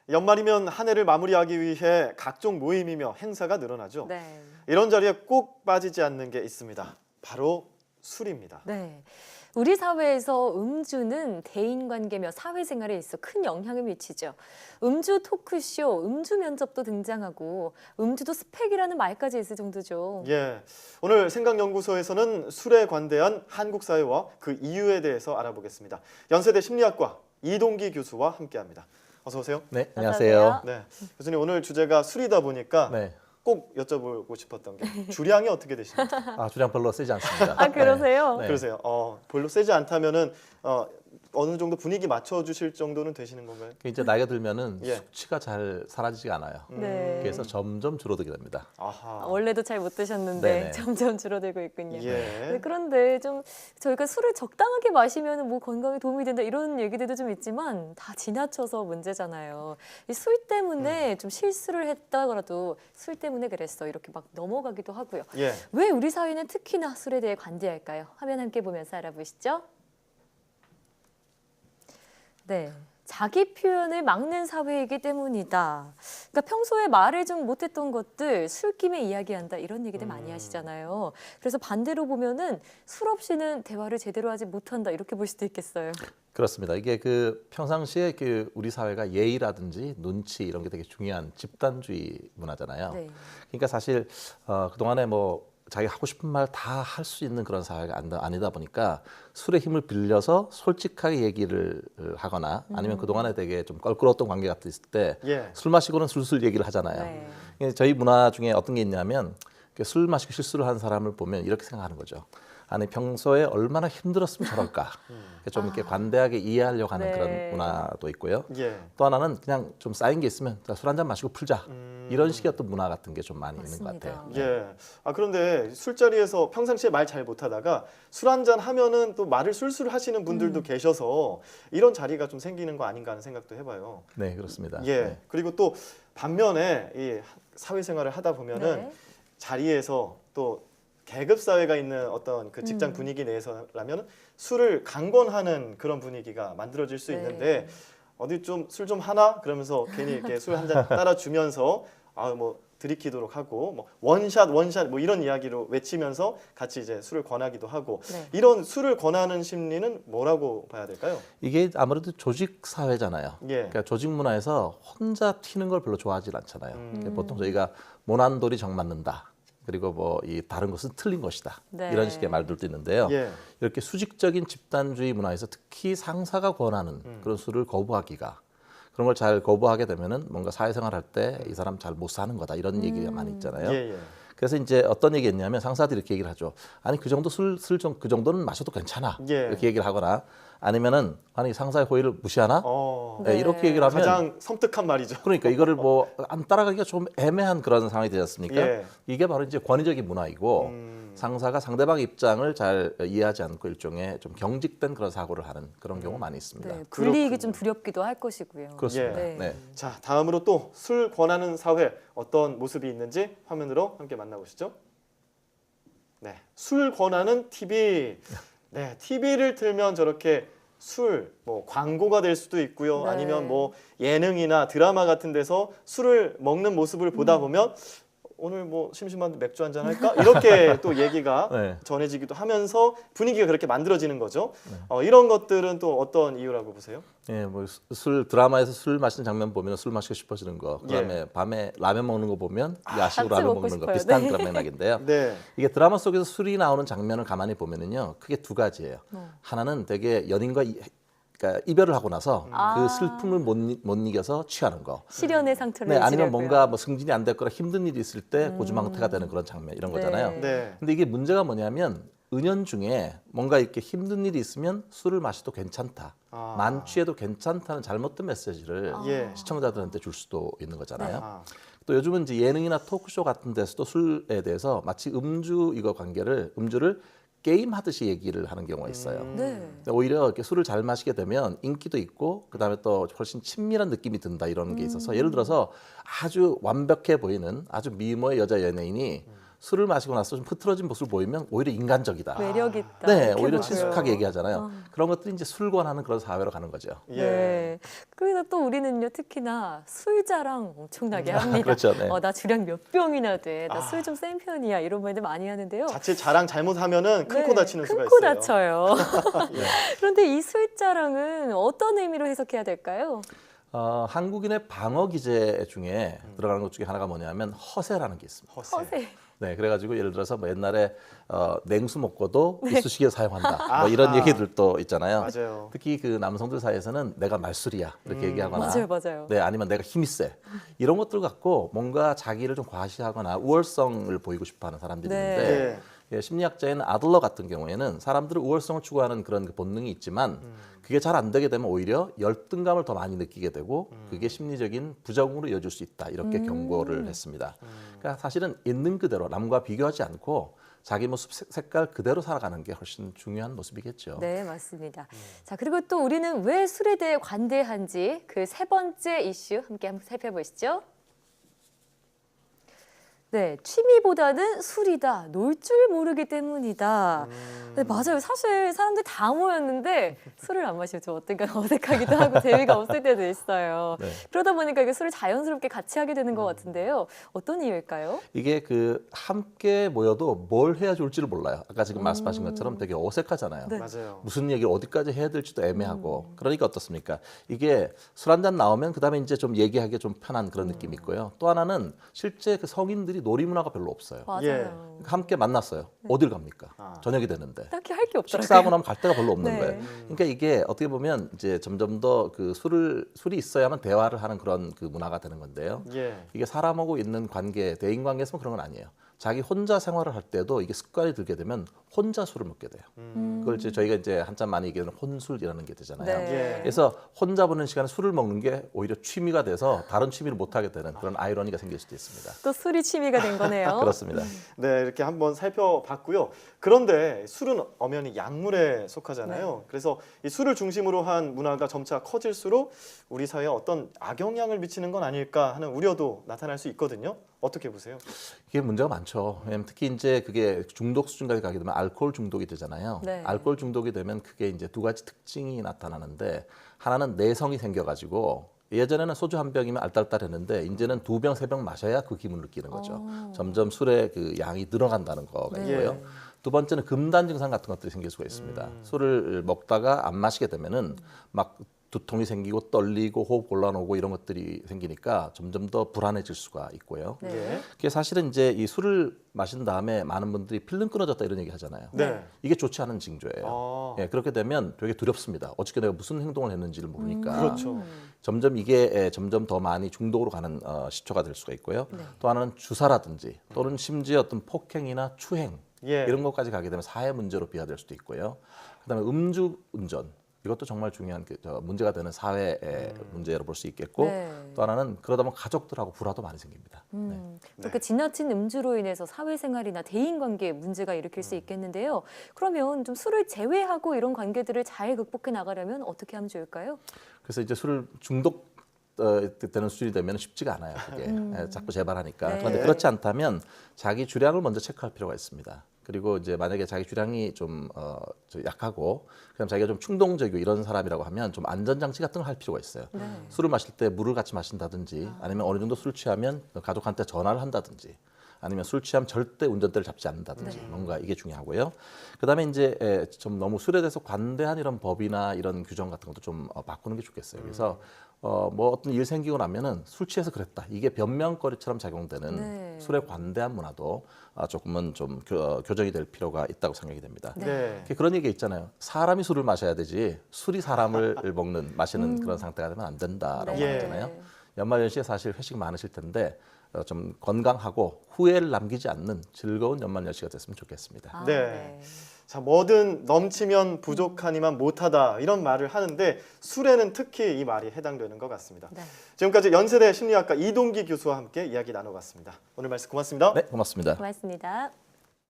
연말이면 한 해를 마무리하기 위해 각종 모임이며 행사가 늘어나죠. 네. 이런 자리에 꼭 빠지지 않는 게 있습니다. 바로 술입니다. 네. 우리 사회에서 음주는 대인관계며 사회생활에 있어 큰 영향을 미치죠. 음주 토크쇼, 음주 면접도 등장하고 음주도 스펙이라는 말까지 있을 정도죠. 예, 오늘 생각연구소에서는 술에 관대한 한국 사회와 그 이유에 대해서 알아보겠습니다. 연세대 심리학과 이동기 교수와 함께합니다. 어서 오세요. 네, 안녕하세요. 안녕하세요. 네, 교수님 오늘 주제가 술이다 보니까 네. 꼭 여쭤보고 싶었던 게 주량이 어떻게 되십니까? 주량 별로 세지 않습니다. 아, 그러세요? 네. 그러세요. 별로 세지 않다면은 어느 정도 분위기 맞춰 주실 정도는 되시는 건가요? 이제 나이가 들면은 예. 숙취가 잘 사라지지가 않아요. 네. 그래서 점점 줄어들게 됩니다. 아하. 원래도 잘 못 드셨는데 네네. 점점 줄어들고 있군요. 예. 네, 그런데 좀 저희가 술을 적당하게 마시면 뭐 건강에 도움이 된다 이런 얘기들도 좀 있지만 다 지나쳐서 문제잖아요. 이 술 때문에 좀 실수를 했다더라도 술 때문에 그랬어 이렇게 막 넘어가기도 하고요. 예. 왜 우리 사회는 특히나 술에 대해 관대할까요? 화면 함께 보면서 알아보시죠. 네. 자기 표현을 막는 사회이기 때문이다. 그러니까 평소에 말을 좀 못했던 것들 술김에 이야기한다 이런 얘기들 많이 하시잖아요. 그래서 반대로 보면은 술 없이는 대화를 제대로 하지 못한다 이렇게 볼 수도 있겠어요. 그렇습니다. 이게 그 평상시에 그 우리 사회가 예의라든지 눈치 이런 게 되게 중요한 집단주의 문화잖아요. 네. 그러니까 사실 그동안에 뭐 자기 하고 싶은 말 다 할 수 있는 그런 사회가 아니다 보니까 술의 힘을 빌려서 솔직하게 얘기를 하거나 아니면 그동안에 되게 좀 껄끄러웠던 관계 같은 있을 때 술 예. 마시고는 술술 얘기를 하잖아요. 네. 저희 문화 중에 어떤 게 있냐면 술 마시고 실수를 하는 사람을 보면 이렇게 생각하는 거죠. 아니 평소에 얼마나 힘들었으면 저럴까. 좀 이렇게 관대하게 이해하려고 하는 네. 그런 문화도 있고요. 예. 또 하나는 그냥 좀 쌓인 게 있으면 술 한 잔 마시고 풀자. 이런 식의 어떤 문화 같은 게 좀 많이 있는 것 맞습니다. 같아요. 예. 그런데 술자리에서 평상시에 말 잘 못하다가 술 한잔 하면은 또 말을 술술 하시는 분들도 계셔서 이런 자리가 좀 생기는 거 아닌가 하는 생각도 해봐요. 네, 그렇습니다. 예. 네. 그리고 또 반면에 이 사회생활을 하다 보면은 네. 자리에서 또 계급 사회가 있는 어떤 그 직장 분위기 내에서라면 술을 강권하는 그런 분위기가 만들어질 수 네. 있는데 어디 좀 술 좀 하나 그러면서 괜히 이렇게 술 한 잔 따라 주면서 뭐 들이키도록 하고 뭐 원샷 뭐 이런 이야기로 외치면서 같이 이제 술을 권하기도 하고 네. 이런 술을 권하는 심리는 뭐라고 봐야 될까요? 이게 아무래도 조직 사회잖아요. 예. 그러니까 조직 문화에서 혼자 튀는 걸 별로 좋아하지 않잖아요. 그러니까 보통 저희가 모난돌이 정맞는다. 그리고 뭐 이 다른 것은 틀린 것이다. 네. 이런 식의 말들도 있는데요. 예. 이렇게 수직적인 집단주의 문화에서 특히 상사가 권하는 그런 술을 거부하기가 그런 걸 잘 거부하게 되면은 뭔가 사회생활 할 때 이 사람 잘 못 사는 거다 이런 얘기가 많이 있잖아요. 예, 예. 그래서 이제 어떤 얘기했냐면 상사들이 이렇게 얘기를 하죠. 아니 그 정도 그 정도는 마셔도 괜찮아. 예. 이렇게 얘기를 하거나 아니면은 아니 상사의 호의를 무시하나? 네. 네, 이렇게 얘기를 하면 가장 섬뜩한 말이죠. 그러니까 이거를 뭐 안 따라가기가 좀 애매한 그런 상황이 되지 않습니까? 예. 이게 바로 이제 권위적인 문화이고 상사가 상대방 입장을 잘 이해하지 않고 일종의 좀 경직된 그런 사고를 하는 그런 경우 많이 있습니다. 네. 불리익이 좀 두렵기도 할 것이고요. 그렇습니다. 네. 네. 자, 다음으로 또 술 권하는 사회 어떤 모습이 있는지 화면으로 함께 만나보시죠. 네, 술 권하는 TV. 네, TV를 틀면 저렇게 술, 뭐 광고가 될 수도 있고요. 네. 아니면 뭐 예능이나 드라마 같은 데서 술을 먹는 모습을 보다 보면 오늘 뭐 심심한데 맥주 한잔 할까? 이렇게 또 얘기가 네. 전해지기도 하면서 분위기가 그렇게 만들어지는 거죠. 이런 것들은 또 어떤 이유라고 보세요? 예, 뭐 술 드라마에서 술 마시는 장면 보면 술 마시고 싶어지는 거, 그다음에 밤에 라면 먹는 거 보면 야식으로 같이 라면 먹고 먹는 거 싶어요. 비슷한 네. 그런 맥락인데요. 네. 이게 드라마 속에서 술이 나오는 장면을 가만히 보면은요, 크게 두 가지예요. 하나는 되게 연인과 그러니까 이별을 하고 나서 그 슬픔을 못 이겨서 취하는 거. 실연의 상태를 네, 아니면 지려고요. 뭔가 뭐 승진이 안 됐거나 힘든 일이 있을 때 고주망태가 되는 그런 장면 이런 네. 거잖아요. 네. 근데 이게 문제가 뭐냐면 은연중에 뭔가 이렇게 힘든 일이 있으면 술을 마셔도 괜찮다. 만취해도 괜찮다는 잘못된 메시지를 예. 시청자들한테 줄 수도 있는 거잖아요. 아, 또 요즘은 이제 예능이나 토크쇼 같은 데서도 술에 대해서 마치 음주를 게임 하듯이 얘기를 하는 경우가 있어요. 네. 근데 오히려 이렇게 술을 잘 마시게 되면 인기도 있고 그다음에 또 훨씬 친밀한 느낌이 든다 이런 게 있어서 예를 들어서 아주 완벽해 보이는 아주 미모의 여자 연예인이 술을 마시고 나서 좀 흐트러진 모습을 보이면 오히려 인간적이다. 매력 있다. 네, 이렇게 오히려 보여요. 친숙하게 얘기하잖아요. 어. 그런 것들이 이제 술 권하는 그런 사회로 가는 거죠. 예. 네. 그래서 또 우리는요, 특히나 술 자랑 엄청나게 합니다. 그렇죠. 네. 나 주량 몇 병이나 돼. 나 아. 술 좀 센 편이야. 이런 말들 많이 하는데요. 자칫 자랑 잘못하면은 큰 코 다치는 수가 큰코 있어요. 다쳐요. 예. 그런데 이 술 자랑은 어떤 의미로 해석해야 될까요? 한국인의 방어 기제 중에 들어가는 것 중에 하나가 뭐냐면 허세라는 게 있습니다. 허세. 허세. 네, 그래가지고 예를 들어서 뭐 옛날에 냉수 먹고도 네. 이쑤시개 사용한다. 뭐 이런 아하. 얘기들도 있잖아요. 맞아요. 특히 그 남성들 사이에서는 내가 말술이야 이렇게 얘기하거나, 맞아요. 네, 아니면 내가 힘이 세 이런 것들 갖고 뭔가 자기를 좀 과시하거나 우월성을 보이고 싶어하는 사람들이 네. 있는데. 예. 예, 심리학자인 아들러 같은 경우에는 사람들은 우월성을 추구하는 그런 그 본능이 있지만 그게 잘 안 되게 되면 오히려 열등감을 더 많이 느끼게 되고 그게 심리적인 부작용으로 이어질 수 있다 이렇게 경고를 했습니다. 그러니까 사실은 있는 그대로 남과 비교하지 않고 자기 모습 색깔 그대로 살아가는 게 훨씬 중요한 모습이겠죠. 네, 맞습니다. 자, 그리고 또 우리는 왜 술에 대해 관대한지 그 세 번째 이슈 함께 한번 살펴보시죠. 네, 취미보다는 술이다. 놀 줄 모르기 때문이다. 네, 맞아요. 사실 사람들 다 모였는데 술을 안 마시면 좀 어떤가 어색하기도 하고 재미가 없을 때도 있어요. 네. 그러다 보니까 이게 술을 자연스럽게 같이 하게 되는 것 같은데요. 어떤 이유일까요? 이게 그 함께 모여도 뭘 해야 좋을지를 몰라요. 아까 지금 말씀하신 것처럼 되게 어색하잖아요. 네. 맞아요. 무슨 얘기를 어디까지 해야 될지도 애매하고 그러니까 어떻습니까? 이게 술 한 잔 나오면 그다음에 이제 좀 얘기하기 좀 편한 그런 느낌이 있고요. 또 하나는 실제 그 성인들이 놀이 문화가 별로 없어요. 맞아요. 예. 함께 만났어요. 어딜 갑니까? 아. 저녁이 됐는데. 딱히 할 게 없더라고요. 식사하고 나면 갈 데가 별로 없는 네. 거예요. 그러니까 이게 어떻게 보면 이제 점점 더 그 술이 있어야만 대화를 하는 그런 그 문화가 되는 건데요. 예. 이게 사람하고 있는 관계, 대인 관계에서는 그런 건 아니에요. 자기 혼자 생활을 할 때도 이게 습관이 들게 되면 혼자 술을 먹게 돼요. 그걸 이제 저희가 이제 한참 많이 얘기하는 혼술이라는 게 되잖아요. 네. 예. 그래서 혼자 보는 시간에 술을 먹는 게 오히려 취미가 돼서 다른 취미를 못 하게 되는 그런 아이러니가 생길 수도 있습니다. 또 술이 취미가 된 거네요. 그렇습니다. 네, 이렇게 한번 살펴봤고요. 그런데 술은 엄연히 약물에 속하잖아요. 그래서 이 술을 중심으로 한 문화가 점차 커질수록 우리 사회에 어떤 악영향을 미치는 건 아닐까 하는 우려도 나타날 수 있거든요. 어떻게 보세요? 이게 문제가 많죠. 왜냐하면 특히 이제 그게 중독 수준까지 가게 되면 알코올 중독이 되잖아요. 네. 알코올 중독이 되면 그게 이제 두 가지 특징이 나타나는데 하나는 내성이 생겨가지고 예전에는 소주 한 병이면 알딸딸했는데 이제는 두 병, 세 병 마셔야 그 기분을 느끼는 거죠. 점점 술의 그 양이 늘어간다는 거가 네. 있고요. 두 번째는 금단 증상 같은 것들이 생길 수가 있습니다. 술을 먹다가 안 마시게 되면은 막 두통이 생기고 떨리고 호흡 곤란오고 이런 것들이 생기니까 점점 더 불안해질 수가 있고요. 네. 예. 그게 사실은 이제 이 술을 마신 다음에 많은 분들이 필름 끊어졌다 이런 얘기 하잖아요. 네. 이게 좋지 않은 징조예요. 아. 예, 그렇게 되면 되게 두렵습니다. 어저께 내가 무슨 행동을 했는지를 모르니까. 그렇죠. 점점 이게 점점 더 많이 중독으로 가는 시초가 될 수가 있고요. 네. 또 하나는 주사라든지 또는 심지어 어떤 폭행이나 추행 예. 이런 것까지 가게 되면 사회 문제로 비화될 수도 있고요. 그다음에 음주 운전 이것도 정말 중요한 문제가 되는 사회의 문제로 볼 수 있겠고 네. 또 하나는 그러다 보면 가족들하고 불화도 많이 생깁니다. 그렇게 지나친 음주로 인해서 사회생활이나 대인관계에 문제가 일으킬 수 있겠는데요. 그러면 좀 술을 제외하고 이런 관계들을 잘 극복해 나가려면 어떻게 하면 좋을까요? 그래서 이제 술을 중독 되는 수준이 되면 쉽지가 않아요. 그게 자꾸 재발하니까. 네. 그런데 그렇지 않다면 자기 주량을 먼저 체크할 필요가 있습니다. 그리고 이제 만약에 자기 주량이 좀 약하고 그다음 자기가 좀 충동적이고 이런 사람이라고 하면 좀 안전장치 같은 걸 할 필요가 있어요. 네. 술을 마실 때 물을 같이 마신다든지 아니면 어느 정도 술 취하면 가족한테 전화를 한다든지 아니면 술 취하면 절대 운전대를 잡지 않는다든지 뭔가 이게 중요하고요. 그다음에 이제 좀 너무 술에 대해서 관대한 이런 법이나 이런 규정 같은 것도 좀 바꾸는 게 좋겠어요. 그래서 뭐 어떤 일 생기고 나면은 술 취해서 그랬다. 이게 변명거리처럼 작용되는 네. 술에 관대한 문화도 조금은 좀 교정이 될 필요가 있다고 생각이 됩니다. 네. 그런 얘기 있잖아요. 사람이 술을 마셔야 되지 술이 사람을 마시는 그런 상태가 되면 안 된다라고 네. 하잖아요. 연말연시에 사실 회식 많으실 텐데 좀 건강하고 후회를 남기지 않는 즐거운 연말연시가 됐으면 좋겠습니다. 아, 네. 자, 뭐든 넘치면 부족하니만 못하다 이런 말을 하는데 술에는 특히 이 말이 해당되는 것 같습니다. 네. 지금까지 연세대 심리학과 이동기 교수와 함께 이야기 나눠봤습니다. 오늘 말씀 고맙습니다. 네, 고맙습니다. 고맙습니다.